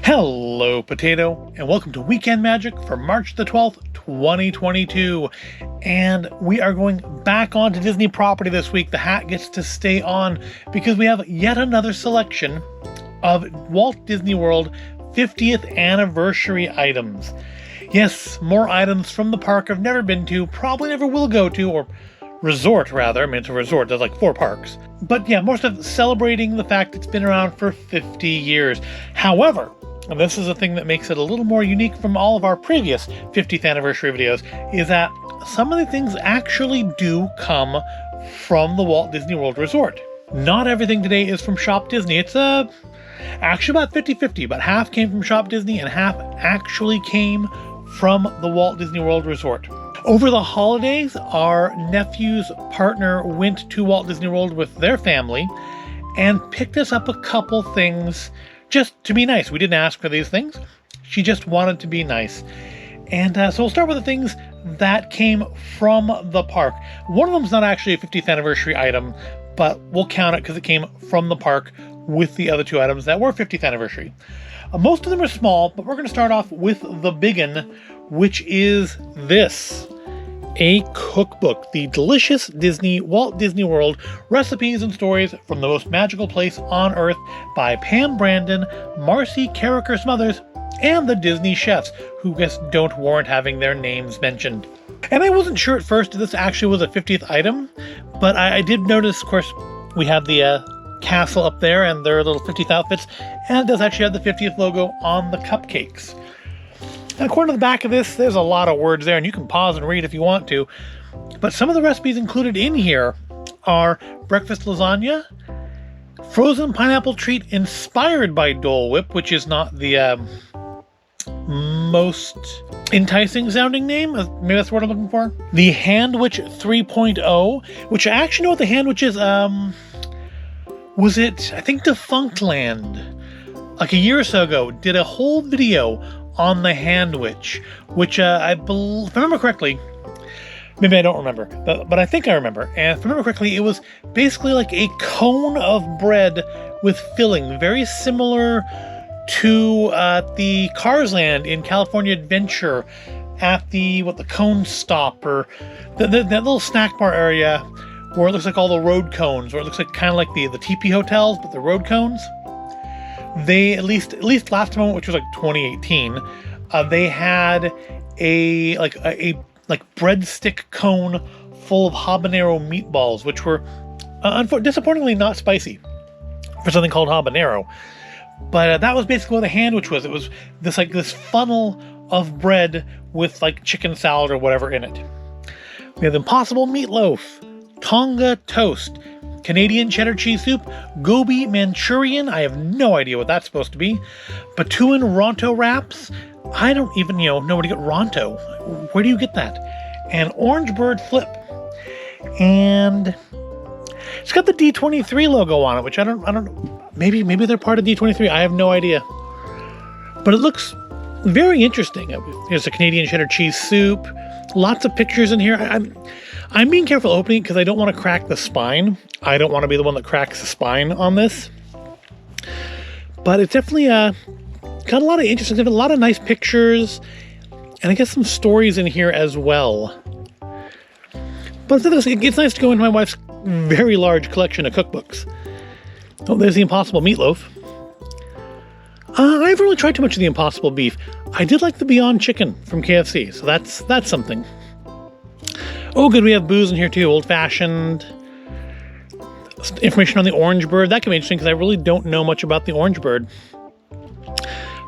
Hello, Potato, and welcome to Weekend Magic for March the 12th, 2022. And we are going back onto Disney property this week. The hat gets to stay on because we have yet another selection of Walt Disney World 50th anniversary items. Yes, more items from the park I've never been to, probably never will go to, or resort rather. I mean, it's a resort, there's like 4 parks. But yeah, more stuff celebrating the fact it's been around for 50 years. However, and this is a thing that makes it a little more unique from all of our previous 50th anniversary videos, is that some of the things actually do come from the Walt Disney World Resort. Not everything today is from Shop Disney. It's actually about 50-50, but half came from Shop Disney and half actually came from the Walt Disney World Resort. Over the holidays, our nephew's partner went to Walt Disney World with their family and picked us up a couple things just to be nice. We didn't ask for these things. She just wanted to be nice. And so we'll start with the things that came from the park. One of them is not actually a 50th anniversary item, but we'll count it because it came from the park with the other 2 items that were 50th anniversary. Most of them are small, but we're going to start off with the big one, which is this. A cookbook, the delicious Walt Disney World recipes and stories from the most magical place on earth by Pam Brandon, Marcy Carricker Smothers, and the Disney chefs, who just don't warrant having their names mentioned. And I wasn't sure at first if this actually was a 50th item, but I did notice, of course, we have the castle up there and their little 50th outfits, and it does actually have the 50th logo on the cupcakes. And according to the back of this, there's a lot of words there, and you can pause and read if you want to. But some of the recipes included in here are breakfast lasagna, frozen pineapple treat inspired by Dole Whip, which is not the most enticing sounding name. Maybe that's the word I'm looking for. The Handwich 3.0, which I actually know what the Handwich is. Was it, I think, Defunctland, like a year or so ago, did a whole video on the Handwich, which if I remember correctly, maybe I don't remember, but I think I remember. And if I remember correctly, it was basically like a cone of bread with filling, very similar to the Cars Land in California Adventure at the Cone Stop, or that little snack bar area where it looks like all the road cones, or it looks like kind of like the teepee hotels, but the road cones. They at least last moment, which was like 2018, they had a breadstick cone full of habanero meatballs, which were disappointingly not spicy for something called habanero. But that was basically what the Handwich was. It was this funnel of bread with like chicken salad or whatever in it. We have Impossible Meatloaf, Tonga Toast, Canadian cheddar cheese soup, gobi Manchurian, I have no idea what that's supposed to be, Batuan Ronto wraps, I don't even know where to get Ronto. Where do you get that? And Orange Bird Flip. And it's got the D23 logo on it, which I don't know. Maybe they're part of D23. I have no idea. But it looks very interesting. There's a Canadian cheddar cheese soup. Lots of pictures in here. I'm being careful opening because I don't want to crack the spine. I don't want to be the one that cracks the spine on this. But it's definitely got a lot of interesting stuff, a lot of nice pictures, and I guess some stories in here as well. But it's nice to go into my wife's very large collection of cookbooks. Oh, there's the Impossible Meatloaf. I haven't really tried too much of the Impossible Beef. I did like the Beyond Chicken from KFC, so that's something. Oh, good, we have booze in here too. Old Fashioned. Information on the Orange Bird. That can be interesting because I really don't know much about the Orange Bird.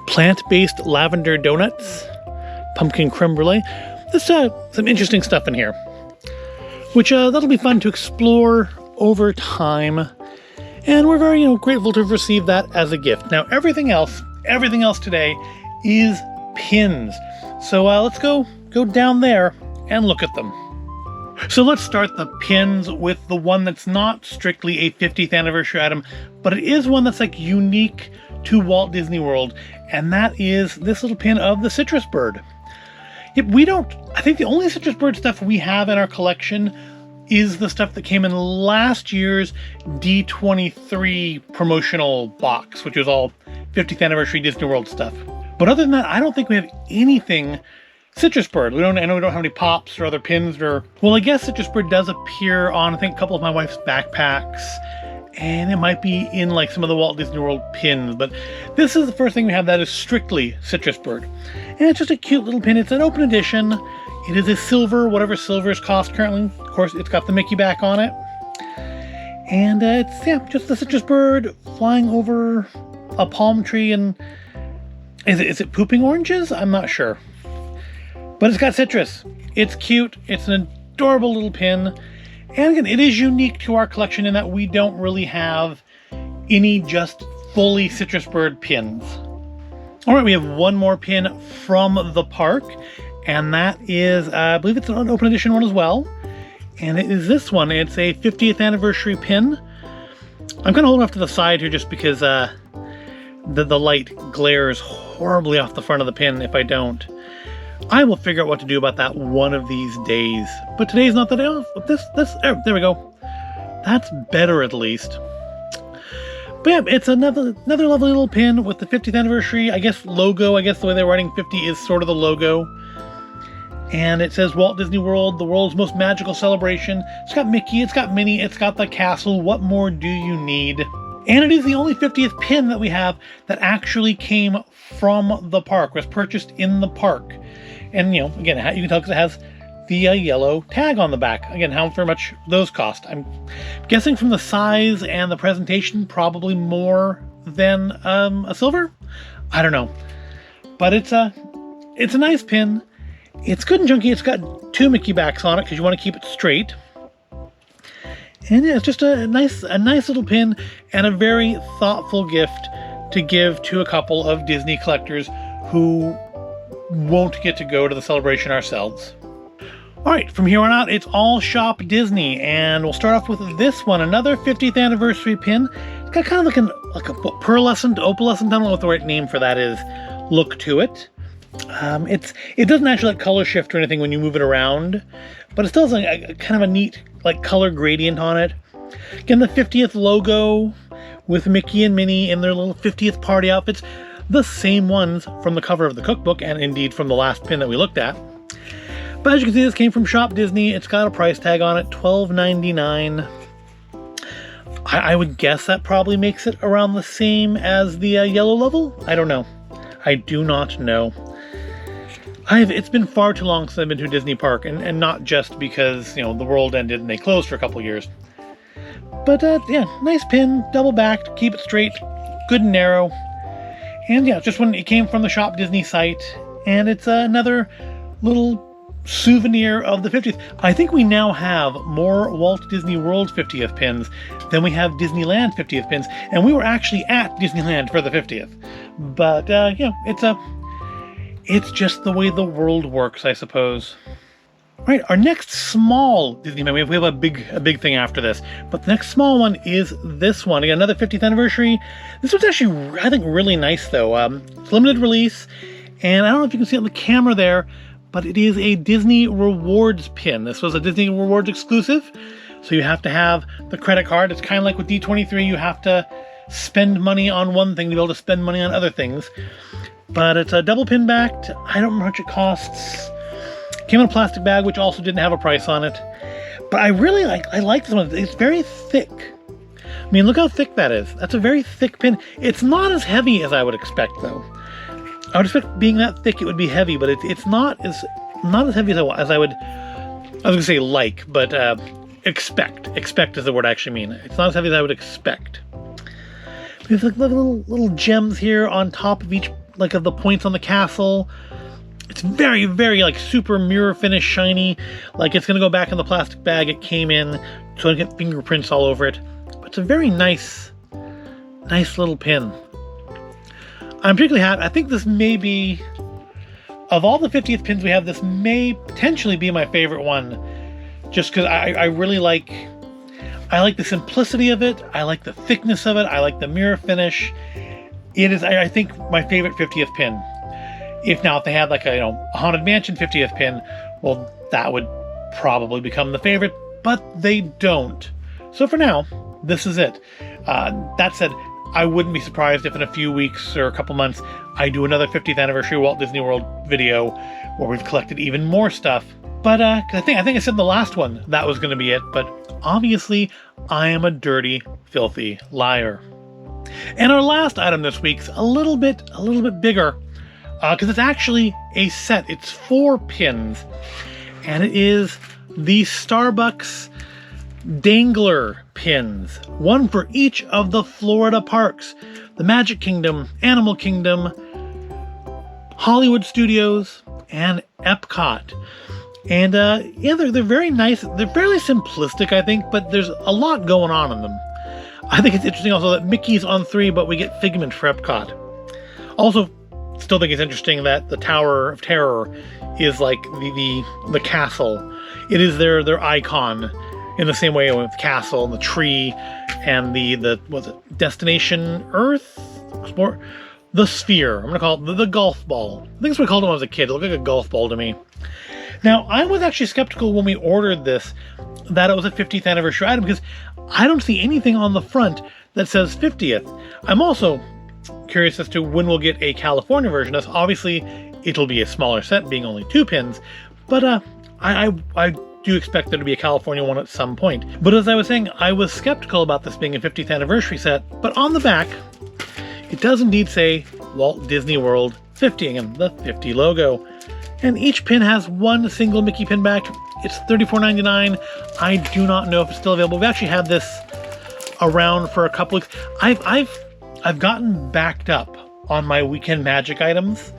Plant-based lavender donuts. Pumpkin creme brulee. There's some interesting stuff in here, which that'll be fun to explore over time. And we're very grateful to have received that as a gift. Now, everything else today is pins. So let's go down there and look at them. So let's start the pins with the one that's not strictly a 50th anniversary item, but it is one that's like unique to Walt Disney World, and that is this little pin of the citrus bird. Yep, I think the only citrus bird stuff we have in our collection is the stuff that came in last year's D23 promotional box, which was all 50th anniversary Disney World stuff. But other than that, I don't think we have anything Citrus Bird. I know we don't have any pops or other pins or... Well, I guess Citrus Bird does appear on, I think, a couple of my wife's backpacks. And it might be in like some of the Walt Disney World pins. But this is the first thing we have that is strictly Citrus Bird. And it's just a cute little pin. It's an open edition. It is a silver, whatever silvers cost currently. Of course, it's got the Mickey back on it. And it's, yeah, just the Citrus Bird flying over a palm tree. And is it pooping oranges? I'm not sure. But it's got citrus. It's cute. It's an adorable little pin. And again, it is unique to our collection in that we don't really have any just fully Citrus Bird pins. All right, we have one more pin from the park. And that is, I believe it's an open edition one as well. And it is this one. It's a 50th anniversary pin. I'm going to hold it off to the side here just because the light glares horribly off the front of the pin if I don't. I will figure out what to do about that one of these days. But today's not the day. Oh, there we go. That's better at least. But yeah, it's another lovely little pin with the 50th anniversary, I guess, logo. I guess the way they're writing 50 is sort of the logo. And it says Walt Disney World, the world's most magical celebration. It's got Mickey, it's got Minnie, it's got the castle. What more do you need? And it is the only 50th pin that we have that actually came from the park, was purchased in the park. And, you know, again, you can tell because it has the yellow tag on the back. Again, how very much those cost. I'm guessing from the size and the presentation, probably more than a silver. I don't know. But it's a nice pin. It's good and chunky. It's got two Mickey backs on it because you want to keep it straight. And yeah, it's just a nice little pin and a very thoughtful gift to give to a couple of Disney collectors who won't get to go to the celebration ourselves. All right, from here on out, it's all Shop Disney, and we'll start off with this one, another 50th anniversary pin. It's got kind of like a pearlescent, opalescent, I don't know what the right name for that is, look to it. It doesn't actually like color shift or anything when you move it around, but it still has a kind of a neat like color gradient on it. Again, the 50th logo with Mickey and Minnie in their little 50th party outfits, the same ones from the cover of the cookbook and indeed from the last pin that we looked at. But as you can see, this came from Shop Disney. It's got a price tag on it, $12.99. I would guess that probably makes it around the same as the yellow level. I don't know. I do not know. It's been far too long since I've been to a Disney park, and not just because, you know, the world ended and they closed for a couple years. But yeah, nice pin, double backed, keep it straight, good and narrow. And yeah, just when it came from the Shop Disney site, and it's another little souvenir of the 50th. I think we now have more Walt Disney World 50th pins than we have Disneyland 50th pins, and we were actually at Disneyland for the 50th. But yeah, it's just the way the world works, I suppose. All right, our next small Disney pin, we have a big thing after this, but the next small one is this one. Again, another 50th anniversary. This one's actually, I think, really nice though. It's limited release, and I don't know if you can see it on the camera there, but it is a Disney Rewards pin. This was a Disney Rewards exclusive, so you have to have the credit card. It's kind of like with D23, you have to spend money on one thing to be able to spend money on other things. But it's a double pin backed. I don't remember how much it costs. Came in a plastic bag, which also didn't have a price on it. But I like this one. It's very thick. I mean, look how thick that is. That's a very thick pin. It's not as heavy as I would expect, though. I would expect being that thick, it would be heavy, but it's not as heavy as I was gonna say like, but expect. Expect is the word I actually mean. It's not as heavy as I would expect. We have like little gems here on top of each, like of the points on the castle. It's very, very like super mirror finish, shiny. Like it's gonna go back in the plastic bag it came in, so I get fingerprints all over it. But it's a very nice little pin. I'm particularly happy. I think this may be, of all the 50th pins we have, this may potentially be my favorite one. Just because I really like the simplicity of it. I like the thickness of it. I like the mirror finish. It is, I think, my favorite 50th pin. If they had like a Haunted Mansion 50th pin, well, that would probably become the favorite, but they don't. So for now, this is it. That said, I wouldn't be surprised if in a few weeks or a couple months I do another 50th anniversary Walt Disney World video where we've collected even more stuff. But I think I said in the last one that was going to be it, but obviously I am a dirty, filthy liar. And our last item this week's a little bit bigger, because it's actually a set. It's 4 pins, and it is the Starbucks dangler pins, one for each of the Florida parks: the Magic Kingdom, Animal Kingdom, Hollywood Studios, and Epcot. And yeah, they're very nice. They're fairly simplistic, I think, but there's a lot going on in them. I think it's interesting also that Mickey's on 3, but we get Figment for Epcot. Also, still think it's interesting that the Tower of Terror is like the castle. It is their icon, in the same way with the castle and the tree and the what's it, Destination Earth? The sphere. I'm going to call it the golf ball. I think that's what I called it when I was a kid. It looked like a golf ball to me. Now, I was actually skeptical when we ordered this that it was a 50th anniversary item, because I don't see anything on the front that says 50th. I'm also curious as to when we'll get a California version. As obviously, it'll be a smaller set, being only 2 pins, but I do expect there to be a California one at some point. But as I was saying, I was skeptical about this being a 50th anniversary set, but on the back, it does indeed say Walt Disney World 50, again, the 50 logo. And each pin has one single Mickey pin back. It's $34.99. I do not know if it's still available. We actually had this around for a couple weeks. I've gotten backed up on my Weekend Magic items,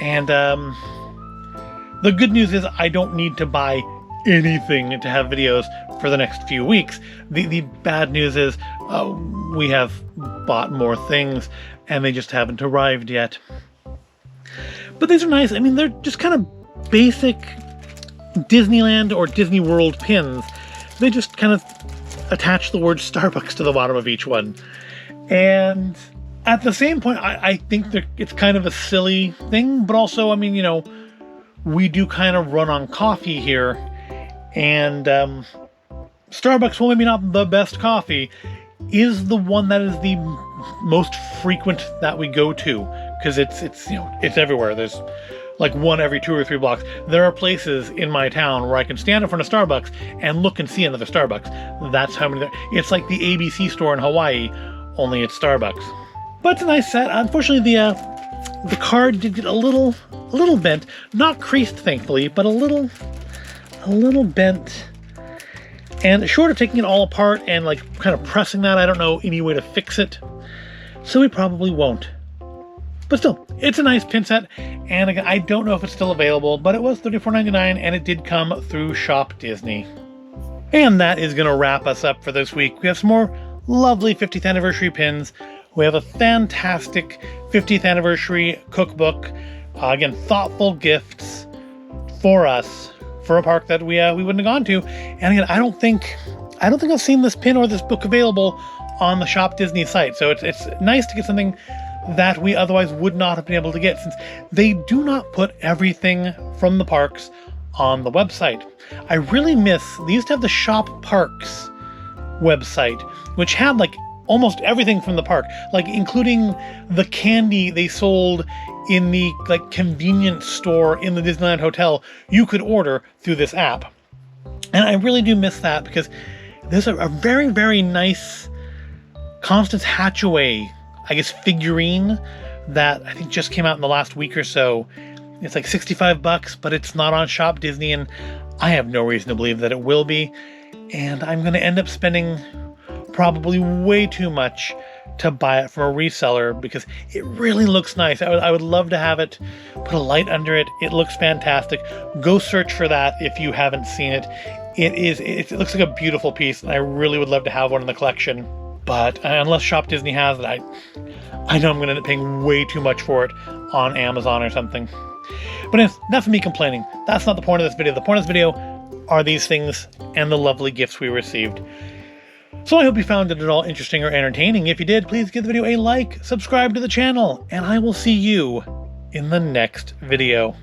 and the good news is I don't need to buy anything to have videos for the next few weeks. The bad news is we have bought more things and they just haven't arrived yet. But these are nice. I mean, they're just kind of basic Disneyland or Disney World pins. They just kind of attach the word Starbucks to the bottom of each one. And at the same point, I think it's kind of a silly thing, but also, I mean, you know, we do kind of run on coffee here. And Starbucks, well, maybe not the best coffee, is the one that is the most frequent that we go to, because it's you know, it's everywhere. There's like one every 2 or 3 blocks. There are places in my town where I can stand in front of Starbucks and look and see another Starbucks. That's how many it's like the ABC store in Hawaii, only it's Starbucks. But it's a nice set. Unfortunately, the card did get a little bent, not creased, thankfully, but a little bent. And short of taking it all apart and like kind of pressing that, I don't know any way to fix it. So we probably won't. But still, it's a nice pin set. And again, I don't know if it's still available, but it was $34.99 and it did come through Shop Disney. And that is going to wrap us up for this week. We have some more lovely 50th anniversary pins. We have a fantastic 50th anniversary cookbook. Again, thoughtful gifts for us, for a park that we wouldn't have gone to. And again, I don't think I've seen this pin or this book available on the Shop Disney site. So it's nice to get something that we otherwise would not have been able to get, since they do not put everything from the parks on the website. I really miss, they used to have the Shop Parks website, which had like almost everything from the park, like including the candy they sold in the like convenience store in the Disneyland Hotel. You could order through this app. And I really do miss that, because there's a very, very nice Constance Hatchaway, I guess, figurine that I think just came out in the last week or so. It's like $65, but it's not on Shop Disney, and I have no reason to believe that it will be. And I'm going to end up spending probably way too much to buy it from a reseller, because it really looks nice. I would love to have it, put a light under it. It looks fantastic. Go search for that if you haven't seen it. It looks like a beautiful piece, and I really would love to have one in the collection. But unless Shop Disney has it, I know I'm going to end up paying way too much for it on Amazon or something. But it's not for me complaining. That's not the point of this video. The point of this video are these things and the lovely gifts we received. So I hope you found it at all interesting or entertaining. If you did, please give the video a like, subscribe to the channel, and I will see you in the next video.